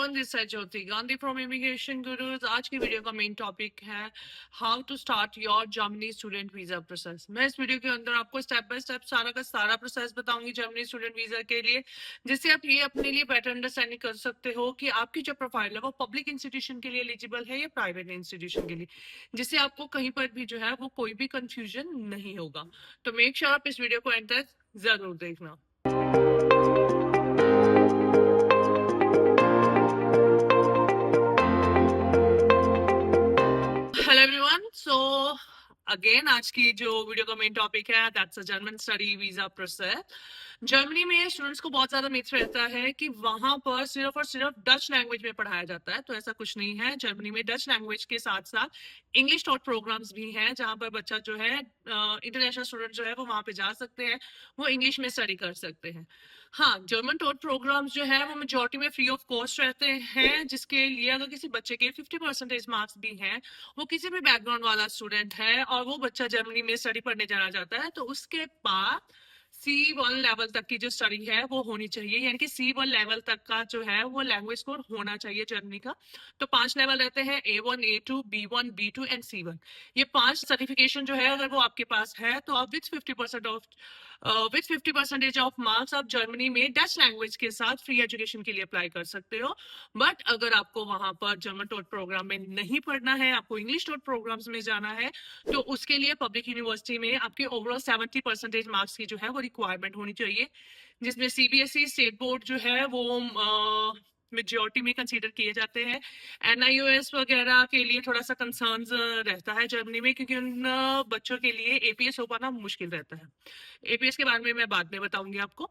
Everyone, this है Jyoti Gandhi from immigration gurus. आज की वीडियो का मेन टॉपिक है how to start your Germany student visa process. मैं इस वीडियो के अंदर आपको स्टेप बाय स्टेप सारा का सारा प्रोसेस बताऊंगी जर्मनी स्टूडेंट वीजा के लिए, जिससे आप ये अपने लिए बेटर अंडरस्टैंडिंग कर सकते हो कि आपकी जो प्रोफाइल है वो पब्लिक इंस्टीट्यूशन के लिए एलिजिबल है या प्राइवेट इंस्टीट्यूशन के लिए, जिससे आपको कहीं पर भी जो है वो कोई भी कंफ्यूजन नहीं होगा। तो मेक श्योर आप इस वीडियो को एंड तक जरूर देखना। हेलो एवरीवन, सो अगेन आज की जो वीडियो का मेन टॉपिक है that's a German study visa process. Germany में स्टूडेंट्स को बहुत ज्यादा मिथ रहता है कि वहां पर सिर्फ और सिर्फ डच लैंग्वेज में पढ़ाया जाता है, तो ऐसा कुछ नहीं है। जर्मनी में डच लैंग्वेज के साथ साथ इंग्लिश टॉट प्रोग्राम्स भी हैं, जहां पर बच्चा जो है इंटरनेशनल स्टूडेंट जो है वो वहां पे जा सकते हैं, वो इंग्लिश में स्टडी कर सकते हैं। हाँ, जर्मन टॉट प्रोग्राम्स जो है वो मेजोरिटी में फ्री ऑफ कॉस्ट रहते हैं, जिसके लिए अगर किसी बच्चे के 50% मार्क्स भी हैं, वो किसी भी बैकग्राउंड वाला स्टूडेंट है और वो बच्चा जर्मनी में स्टडी पढ़ने जाना चाहता है, तो उसके पास C1 लेवल तक की जो स्टडी है वो होनी चाहिए, यानी कि C1 लेवल तक का जो है वो लैंग्वेज स्कोर होना चाहिए जर्मनी का। तो 5 लेवल रहते हैं, A1, A2, B1, B2 and C1। ये 5 सर्टिफिकेशन जो है अगर वो आपके पास है तो आप विथ 50% ऑफ मार्क्स आप जर्मनी में डच लैंग्वेज के साथ फ्री एजुकेशन के लिए अप्लाई कर सकते हो। बट अगर आपको वहां पर जर्मन टॉट प्रोग्राम में नहीं पढ़ना है, आपको इंग्लिश टॉट प्रोग्राम्स में जाना है, तो उसके लिए पब्लिक यूनिवर्सिटी में आपके ओवरऑल 70% मार्क्स की जो है वो रिक्वायरमेंट होनी चाहिए, जिसमें CBSE स्टेट बोर्ड जो है वो मेजोरिटी में कंसीडर किए जाते हैं। NIOS वगैरह के लिए थोड़ा सा कंसर्न्स रहता है जर्मनी में, क्योंकि उन बच्चों के लिए APS हो पाना मुश्किल रहता है। APS के बारे में मैं बाद में बताऊंगी आपको।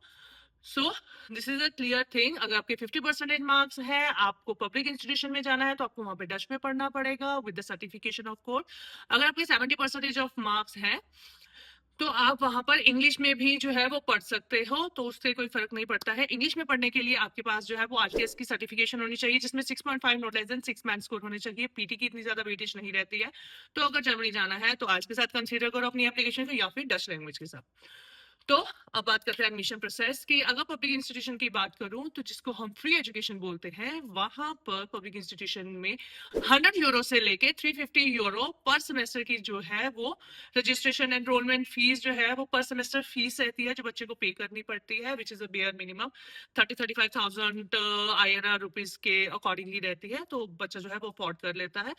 So this is a clear thing. अगर आपके 50% मार्क्स है, आपको पब्लिक इंस्टीट्यूशन में जाना है, तो आपको वहां पे डच में पढ़ना पड़ेगा with the certification of course. अगर आपके 70% ऑफ मार्क्स है, तो आप वहां पर इंग्लिश में भी जो है वो पढ़ सकते हो, तो उससे कोई फर्क नहीं पड़ता है। इंग्लिश में पढ़ने के लिए आपके पास जो है वो RTS की सर्टिफिकेशन होनी चाहिए, जिसमें 6.5 not less than 6 man score होने चाहिए। PT की इतनी ज्यादा वेटेज नहीं रहती है। तो अगर जर्मनी जाना है तो आज के साथ कंसीडर करो अपनी एप्लीकेशन को, या फिर डच लैंग्वेज के साथ। तो अब बात करते हैं एडमिशन प्रोसेस की। अगर पब्लिक इंस्टीट्यूशन की बात करूं तो जिसको हम फ्री एजुकेशन बोलते हैं, वहां पर पब्लिक इंस्टीट्यूशन में 100 यूरो से लेके 350 यूरो पर सेमेस्टर की जो है वो रजिस्ट्रेशन एनरोलमेंट फीस जो है वो पर सेमेस्टर फीस रहती है, जो बच्चे को पे करनी पड़ती है, which is a bare minimum 35,000 INR rupees के अकॉर्डिंगली रहती है, तो बच्चा जो है वो अफोर्ड कर लेता है।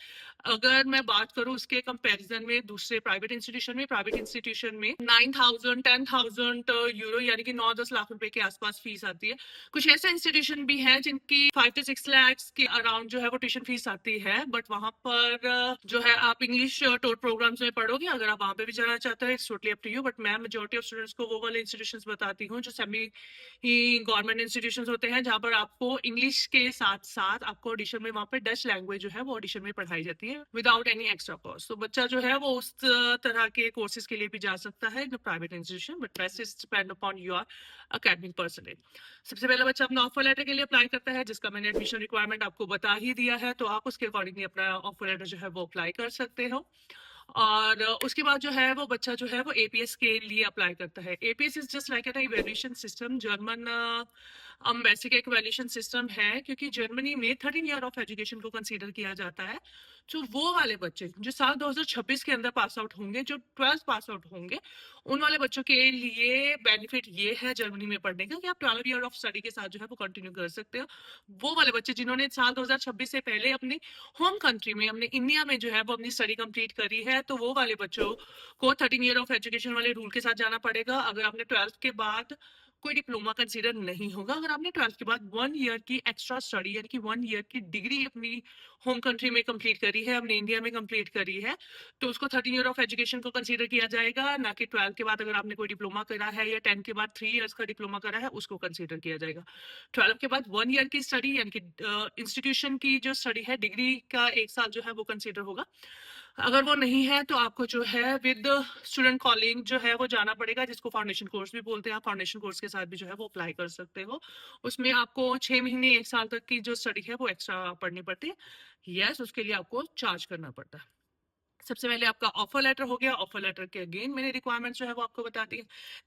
अगर मैं बात करूं उसके कंपैरिजन में दूसरे प्राइवेट इंस्टीट्यूशन में 9,000 10,000 यूरो यानी कि 9-10 लाख रुपए के आसपास फीस आती है। कुछ ऐसे इंस्टीट्यूशन भी हैं जिनकी 5 to 6 लाख के अराउंड जो है वो ट्यूशन फीस आती है, बट वहां पर जो है आप इंग्लिश टोर प्रोग्राम्स में पढ़ोगे। अगर आप वहां पे भी जाना चाहते हो, it's totally up to you, but मैं मेजोरिटी ऑफ स्टूडेंट्स को वो वाले इंस्टीट्यूशंस बताती हूँ जो सेमी गवर्नमेंट इंस्टीट्यूशंस होते हैं, जहां पर आपको इंग्लिश के साथ साथ आपको ऑडिशन में वहां पे डच लैंग्वेज जो है वो ऑडिशन में पढ़ाई जाती है विदाउट एनी एक्स्ट्रा कॉस्ट। तो बच्चा जो है वो उस तरह के कोर्सेज के लिए भी जा सकता है in private institution, but rest is depend upon your academic percentage. सबसे पहले बच्चा अपना ऑफर लेटर के लिए अप्लाई करता है, जिसका मैंने एडमिशन रिक्वायरमेंट आपको बता ही दिया है, तो आप उसके अकॉर्डिंगली अपना ऑफर लेटर जो है वो अप्लाई कर सकते हो। और उसके बाद जो है वो बच्चा जो है वो APS के लिए अप्लाई करता है। APS is just like an evaluation system, German basic एक इवैल्यूएशन सिस्टम है, क्योंकि जर्मनी में 13 ईयर ऑफ एजुकेशन को कंसीडर किया जाता है। तो वो वाले बच्चे जो साल 2026 के अंदर पास आउट होंगे, जो 12th पास आउट होंगे, उन वाले बच्चों के लिए बेनिफिट ये है जर्मनी में पढ़ने का कि आप 12 ईयर ऑफ स्टडी के साथ जो है वो कंटिन्यू कर सकते हो। वो वाले बच्चे जिन्होंने साल 2026 से पहले अपनी होम कंट्री में, अपने इंडिया में जो है वो अपनी स्टडी कंप्लीट करी है, तो वो वाले बच्चों को 13 ईयर ऑफ एजुकेशन वाले रूल के साथ जाना पड़ेगा। अगर आपने 12th के बाद कोई डिप्लोमा कंसीडर नहीं होगा, अगर आपने 12th के बाद 1 ईयर की एक्स्ट्रा स्टडी यानी कि 1 ईयर की डिग्री अपनी होम कंट्री में कंप्लीट करी है, अपने इंडिया में कंप्लीट करी है, तो उसको 13 ईयर ऑफ एजुकेशन को कंसीडर किया जाएगा, ना कि 12th के बाद अगर आपने कोई डिप्लोमा करा है या 10 के बाद 3 ईयर्स का डिप्लोमा करा है उसको कंसीडर किया जाएगा। 12th के बाद 1 ईयर की स्टडी यानी कि इंस्टीट्यूशन की जो स्टडी है, डिग्री का 1 साल जो है वो कंसीडर होगा। अगर वो नहीं है तो आपको जो है विद स्टूडेंट कॉलिंग जो है वो जाना पड़ेगा, जिसको फाउंडेशन कोर्स भी बोलते हैं। आप फाउंडेशन कोर्स के साथ भी जो है वो अप्लाई कर सकते हो। उसमें आपको 6 महीने 1 साल तक की जो स्टडी है वो एक्स्ट्रा पढ़नी पड़ती है। यस, उसके लिए आपको चार्ज करना पड़ता है। सबसे पहले आपका ऑफर लेटर हो गया। ऑफर लेटर के अगेन मैंने रिक्वायरमेंट्स जो है वो आपको बता दी है।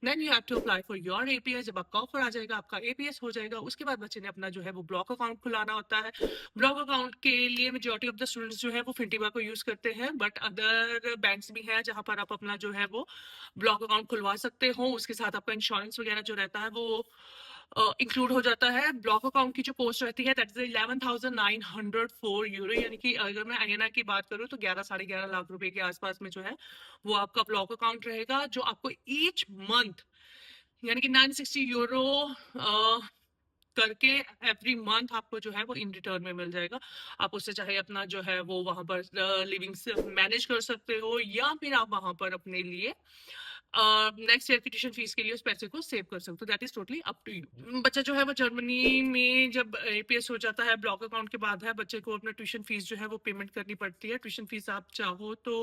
Then you have to apply for your APS. जब आपका ऑफर आ जाएगा, आपका एपीएस हो जाएगा, उसके बाद बच्चे ने अपना जो है वो ब्लॉक अकाउंट खुलाना होता है। ब्लॉक अकाउंट के लिए मेजॉरिटी ऑफ द स्टूडेंट्स जो है वो फिंटीवा को यूज करते हैं, बट अदर बैंक्स भी हैं जहां पर आप अपना जो है वो ब्लॉक अकाउंट खुलवा सकते हो। उसके साथ आपका इंश्योरेंस वगैरह जो रहता है वो इंक्लूड हो जाता है। ब्लॉक अकाउंट की जो कॉस्ट रहती है दैट इज 11,904 यूरो, यानी कि अगर मैं आईएनआर की बात करूँ तो 11 साढ़े 11 लाख रुपए के आसपास में जो है वो आपका ब्लॉक अकाउंट रहेगा, जो आपको ईच मंथ यानी कि 960 यूरो करके एवरी मंथ आपको जो है वो इन रिटर्न में मिल जाएगा। आप उससे चाहे अपना जो है वो वहां पर लिविंग मैनेज कर सकते हो, या फिर आप वहां पर अपने लिए नेक्स्ट ईयर की ट्यूशन फीस के लिए उस पैसे को सेव कर सकते हो। That is totally up to you. बच्चा जो है वो जर्मनी में जब एपीएस हो जाता है, ब्लॉक अकाउंट के बाद है, बच्चे को अपना ट्यूशन फीस जो है वो पेमेंट करनी पड़ती है। ट्यूशन फीस आप चाहो तो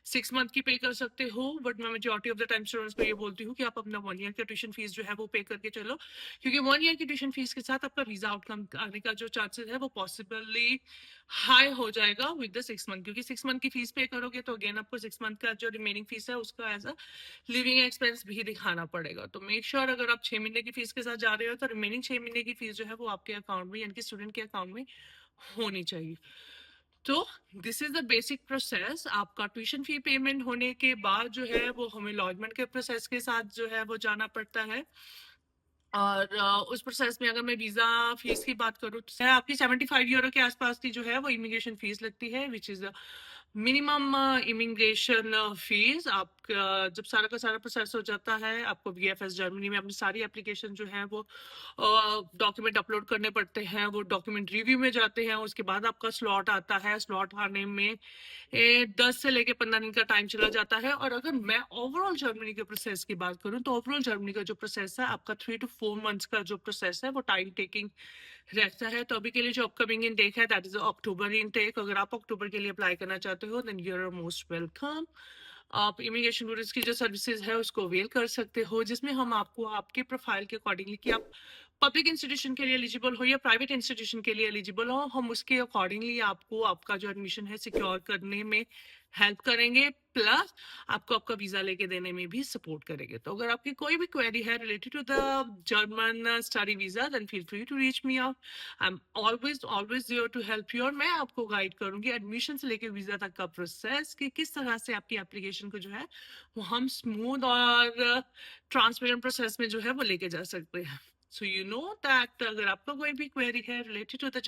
6 मंथ की पे कर सकते हो, बट मैं majority of the time students को ये बोलती हूँ कि आप अपना 1 ईयर का ट्यूशन फीस जो है वो पे करके चलो, क्योंकि 1 ईयर की ट्यूशन फीस के साथ आपका वीजा आउटकम आने का जो चांसेस है वो पॉसिबली हाई हो जाएगा विद द 6 मंथ, क्योंकि 6 मंथ की फीस पे करोगे तो अगेन आपको 6 मंथ का जो रिमेनिंग फीस है उसका एज अ लिविंग एक्सपेंस भी दिखाना पड़ेगा। तो मेक श्योर अगर आप 6 महीने की फीस के साथ जा रहे हो तो रिमेनिंग 6 महीने की फीस जो है वो आपके अकाउंट में यानी कि स्टूडेंट के अकाउंट में होनी चाहिए। तो this is the basic process. आपका ट्यूशन फी पेमेंट होने के बाद जो है वो हमें लॉजमेंट के प्रोसेस के साथ जो है वो जाना पड़ता है। और उस प्रोसेस में अगर मैं वीजा फीस की बात करूँ तो आपकी 75 यूरो के आसपास की जो है वो इमिग्रेशन फीस लगती है, which is minimum immigration fees. आपका जब सारा का सारा प्रोसेस हो जाता है, आपको वीएफएस जर्मनी में अपनी सारी एप्लीकेशन जो है वो डॉक्यूमेंट अपलोड करने पड़ते हैं। वो डॉक्यूमेंट रिव्यू में जाते हैं, उसके बाद आपका स्लॉट आता है। स्लॉट आने में 10 से लेके 15 दिन का टाइम चला जाता है। और अगर मैं ओवरऑल जर्मनी के प्रोसेस की बात करूं तो ओवरऑल जर्मनी का जो प्रोसेस है आपका 3 to 4 मंथ्स का जो प्रोसेस है वो टाइम टेकिंग रहता है। तो अभी के लिए जो अपकमिंग इनटेक है दैट इज अक्टूबर इनटेक। अगर आप अक्टूबर के लिए अप्लाई करना चाहते हो then you are most welcome. आप इमिग्रेशन टूरिस्ट की जो सर्विसेज है उसको अवेल कर सकते हो, जिसमें हम आपको आपके प्रोफाइल के अकॉर्डिंगली कि आप पब्लिक इंस्टीट्यूशन के लिए एलिजिबल हो या प्राइवेट इंस्टीट्यूशन के लिए एलिजिबल हो, हम उसके अकॉर्डिंगली आपको आपका जो एडमिशन है सिक्योर करने में हेल्प करेंगे, प्लस आपको आपका वीजा लेके देने में भी सपोर्ट करेंगे। तो अगर आपकी कोई भी क्वेरी है related to the German study visa then feel free to reach me out. I am always always there to help you. और मैं आपको गाइड करूंगी एडमिशन से लेके वीजा तक का प्रोसेस कि किस तरह से आपकी एप्लीकेशन को जो है वो हम स्मूथ और ट्रांसपेरेंट प्रोसेस में जो है वो लेके जा सकते हैं। सो यू नो दैट अगर आपका कोई भी क्वेरी है related to the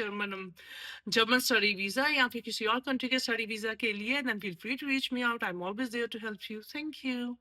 German study visa या फिर किसी और कंट्री के स्टडी वीजा के लिए then feel free to reach me out. I am always there to help you. Thank you.